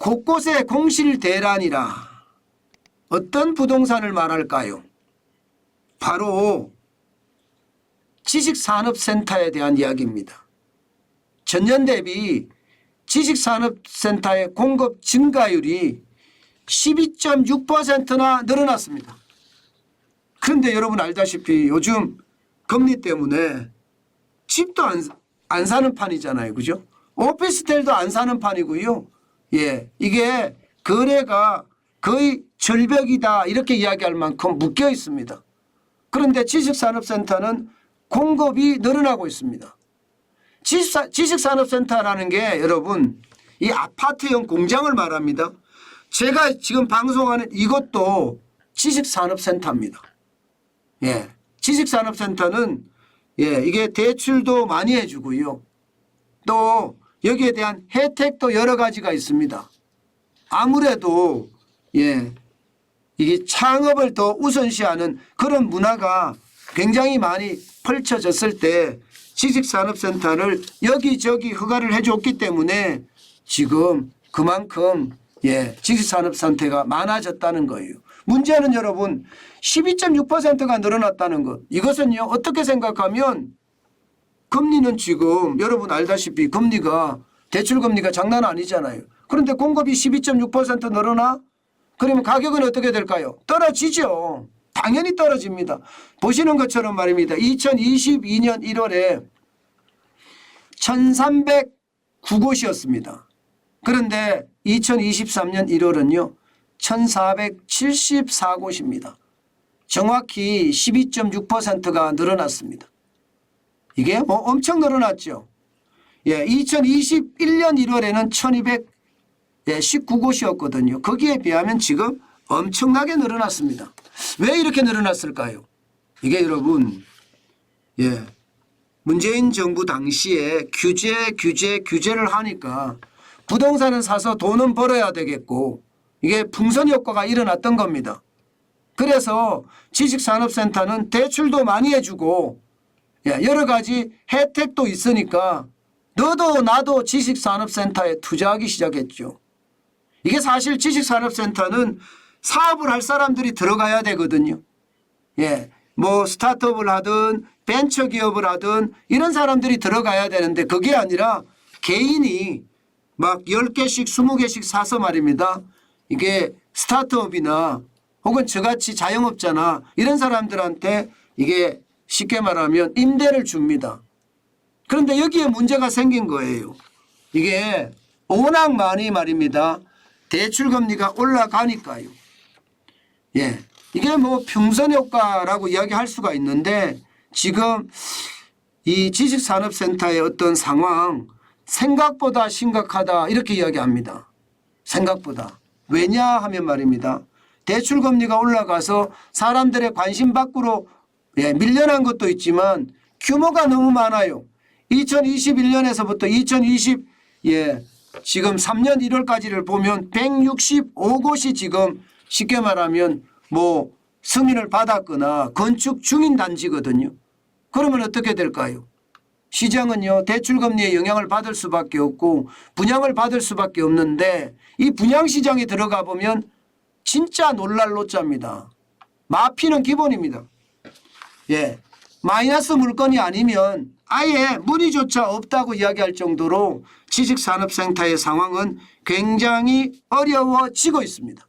곳곳에 공실대란이라. 어떤 부동산을 말할까요? 바로 지식산업센터에 대한 이야기입니다. 전년 대비 지식산업센터의 공급 증가율이 12.6%나 늘어났습니다. 그런데 여러분 알다시피 요즘 금리 때문에 집도 안 사는 판이잖아요. 그죠? 오피스텔도 안 사는 판이고요. 예, 이게 거래가 거의 절벽이다 이렇게 이야기할 만큼 묶여 있습니다. 그런데 지식산업센터는 공급이 늘어나고 있습니다. 지식산업센터라는 게 여러분 이 아파트형 공장을 말합니다. 제가 지금 방송하는 이것도 지식산업센터입니다. 예, 지식산업센터는 예, 이게 대출도 많이 해주고요. 또 여기에 대한 혜택도 여러 가지가 있습니다. 아무래도 예, 이게 창업을 더 우선시하는 그런 문화가 굉장히 많이 펼쳐졌을 때 지식산업센터를 여기저기 허가를 해줬기 때문에 지금 그만큼 예, 지식산업센터가 많아졌다는 거예요. 문제는 여러분 12.6%가 늘어났다는 것. 이것은요 어떻게 생각하면 금리는 지금 여러분 알다시피 금리가 대출금리가 장난 아니잖아요. 그런데 공급이 12.6% 늘어나? 그러면 가격은 어떻게 될까요? 떨어지죠. 당연히 떨어집니다. 보시는 것처럼 말입니다. 2022년 1월에 1309곳이었습니다. 그런데 2023년 1월은요 1474곳입니다. 정확히 12.6%가 늘어났습니다. 이게 엄청 늘어났죠. 예, 2021년 1월에는 1219곳이었거든요. 거기에 비하면 지금 엄청나게 늘어났습니다. 왜 이렇게 늘어났을까요? 이게 여러분 예, 문재인 정부 당시에 규제를 하니까 부동산은 사서 돈은 벌어야 되겠고 이게 풍선 효과가 일어났던 겁니다. 그래서 지식산업센터는 대출도 많이 해주고 여러 가지 혜택도 있으니까 너도 나도 지식산업센터에 투자하기 시작했죠. 이게 사실 지식산업센터는 사업을 할 사람들이 들어가야 되거든요. 예, 뭐 스타트업을 하든 벤처기업을 하든 이런 사람들이 들어가야 되는데 그게 아니라 개인이 막 10개씩 20개씩 사서 말입니다. 이게 스타트업이나 혹은 저같이 자영업자나 이런 사람들한테 이게 쉽게 말하면 임대를 줍니다. 그런데 여기에 문제가 생긴 거예요. 이게 워낙 많이 말입니다. 대출금리가 올라가니까요. 예, 이게 뭐 풍선 효과라고 이야기할 수가 있는데 지금 이 지식산업센터의 어떤 상황 생각보다 심각하다 이렇게 이야기합니다. 생각보다. 왜냐 하면 말입니다. 대출금리가 올라가서 사람들의 관심 밖으로 밀려난 것도 있지만 규모가 너무 많아요. 2021년에서부터 2020 지금 3년 1월까지를 보면 165곳이 지금 쉽게 말하면 뭐 승인을 받았거나 건축 중인 단지거든요. 그러면 어떻게 될까요? 시장은요 대출금리에 영향을 받을 수밖에 없고 분양을 받을 수밖에 없는데 이 분양시장에 들어가 보면 진짜 놀랄 노짜입니다. 마피는 기본입니다. 예, 마이너스 물건이 아니면 아예 문의조차 없다고 이야기할 정도로 지식산업센터의 상황은 굉장히 어려워지고 있습니다.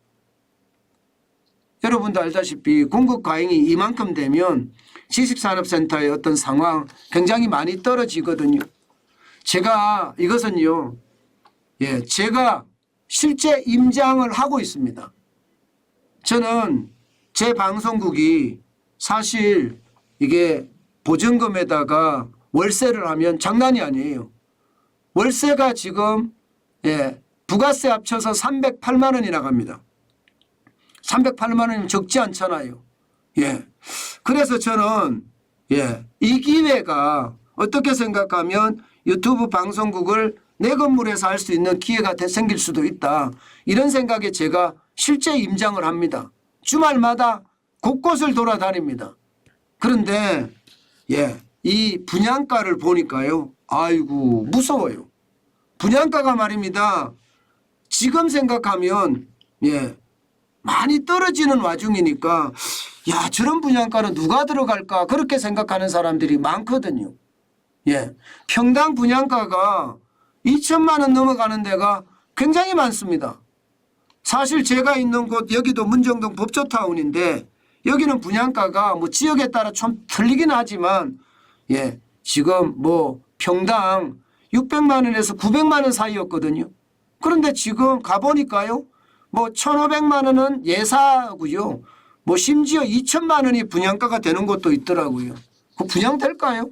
여러분도 알다시피 공급 과잉이 이만큼 되면 지식산업센터의 어떤 상황 굉장히 많이 떨어지거든요. 제가 이것은요 제가 실제 임장을 하고 있습니다. 저는 제 방송국이 사실 이게 보증금에다가 월세를 하면 장난이 아니에요. 월세가 지금 부가세 합쳐서 308만 원이 나갑니다. 308만 원이면 적지 않잖아요. 예. 그래서 저는 이 기회가 어떻게 생각하면 유튜브 방송국을 내 건물에서 할 수 있는 기회가 생길 수도 있다. 이런 생각에 제가 실제 임장을 합니다. 주말마다 곳곳을 돌아다닙니다. 그런데 이 분양가를 보니까요. 아이고 무서워요. 분양가가 말입니다. 지금 생각하면 많이 떨어지는 와중이니까 야, 저런 분양가는 누가 들어갈까 그렇게 생각하는 사람들이 많거든요. 평당 분양가가 2천만 원 넘어가는 데가 굉장히 많습니다. 사실 제가 있는 곳 여기도 문정동 법조타운인데 여기는 분양가가 뭐 지역에 따라 좀 틀리긴 하지만 지금 뭐 평당 600만 원에서 900만 원 사이였거든요. 그런데 지금 가보니까요. 뭐 1,500만 원은 예사고요. 뭐 심지어 2천만 원이 분양가가 되는 곳도 있더라고요. 그 분양될까요?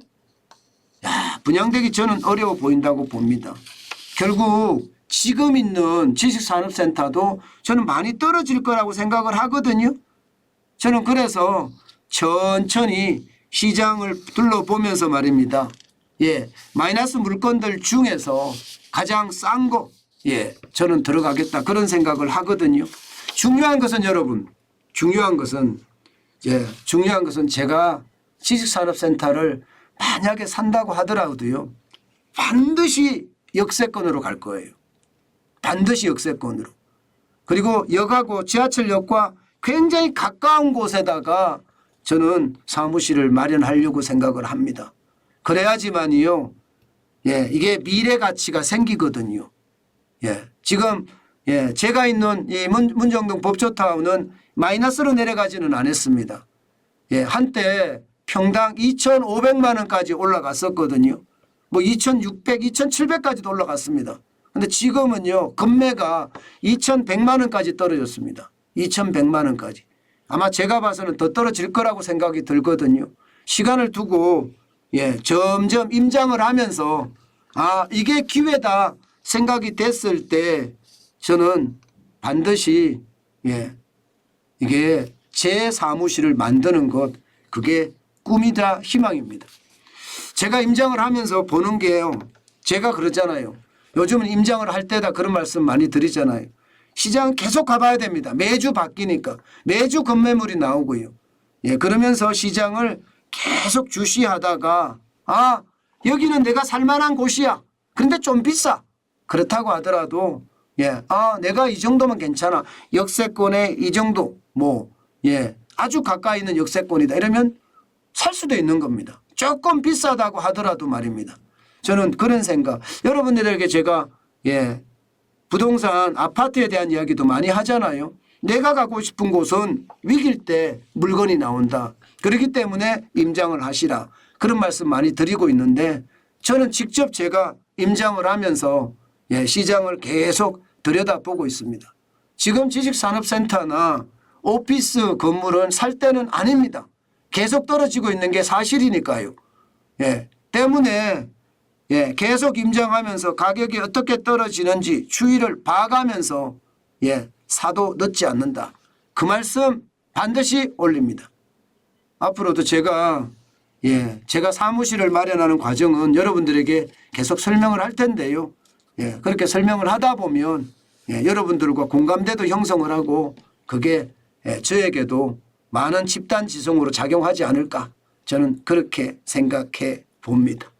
분양되기 저는 어려워 보인다고 봅니다. 결국 지금 있는 지식산업센터도 저는 많이 떨어질 거라고 생각을 하거든요. 저는 그래서 천천히 시장을 둘러보면서 말입니다. 마이너스 물건들 중에서 가장 싼 거, 저는 들어가겠다 그런 생각을 하거든요. 중요한 것은 여러분, 중요한 것은 제가 지식산업센터를 만약에 산다고 하더라도요. 반드시 역세권으로 갈 거예요. 반드시 역세권으로. 그리고 역하고 지하철역과 굉장히 가까운 곳에다가 저는 사무실을 마련하려고 생각을 합니다. 그래야지만이요. 이게 미래 가치가 생기거든요. 지금 제가 있는 이 문정동 법조타운은 마이너스로 내려가지는 않았습니다. 한때 평당 2,500만 원까지 올라갔었거든요. 뭐 2,600, 2,700까지도 올라갔습니다. 그런데 지금은요. 금매가 2,100만 원까지 떨어졌습니다. 2,100만 원까지. 아마 제가 봐서는 더 떨어질 거라고 생각이 들거든요. 시간을 두고 점점 임장을 하면서 이게 기회다 생각이 됐을 때 저는 반드시 이게 제 사무실을 만드는 것 그게 꿈이다 희망입니다. 제가 임장을 하면서 보는 게요. 제가 그러잖아요. 요즘은 임장을 할 때다 그런 말씀 많이 드리잖아요. 시장 계속 가봐야 됩니다. 매주 바뀌니까. 매주 급매물이 나오고요. 그러면서 시장을 계속 주시하다가 여기는 내가 살만한 곳이야. 그런데 좀 비싸. 그렇다고 하더라도 내가 이 정도면 괜찮아. 역세권에 이 정도 아주 가까이 있는 역세권이다. 이러면 살 수도 있는 겁니다. 조금 비싸다고 하더라도 말입니다. 저는 그런 생각. 여러분들에게 제가 부동산 아파트에 대한 이야기도 많이 하잖아요. 내가 가고 싶은 곳은 위기일 때 물건이 나온다. 그렇기 때문에 임장을 하시라. 그런 말씀 많이 드리고 있는데 저는 직접 제가 임장을 하면서 시장을 계속 들여다보고 있습니다. 지금 지식산업센터나 오피스 건물은 살 때는 아닙니다. 계속 떨어지고 있는 게 사실이니까요. 때문에 계속 임장하면서 가격이 어떻게 떨어지는지 추이를 봐가면서 사도 늦지 않는다. 그 말씀 반드시 올립니다. 앞으로도 제가 사무실을 마련하는 과정은 여러분들에게 계속 설명을 할 텐데요. 그렇게 설명을 하다 보면 여러분들과 공감대도 형성을 하고 그게 저에게도 많은 집단 지성으로 작용하지 않을까 저는 그렇게 생각해 봅니다.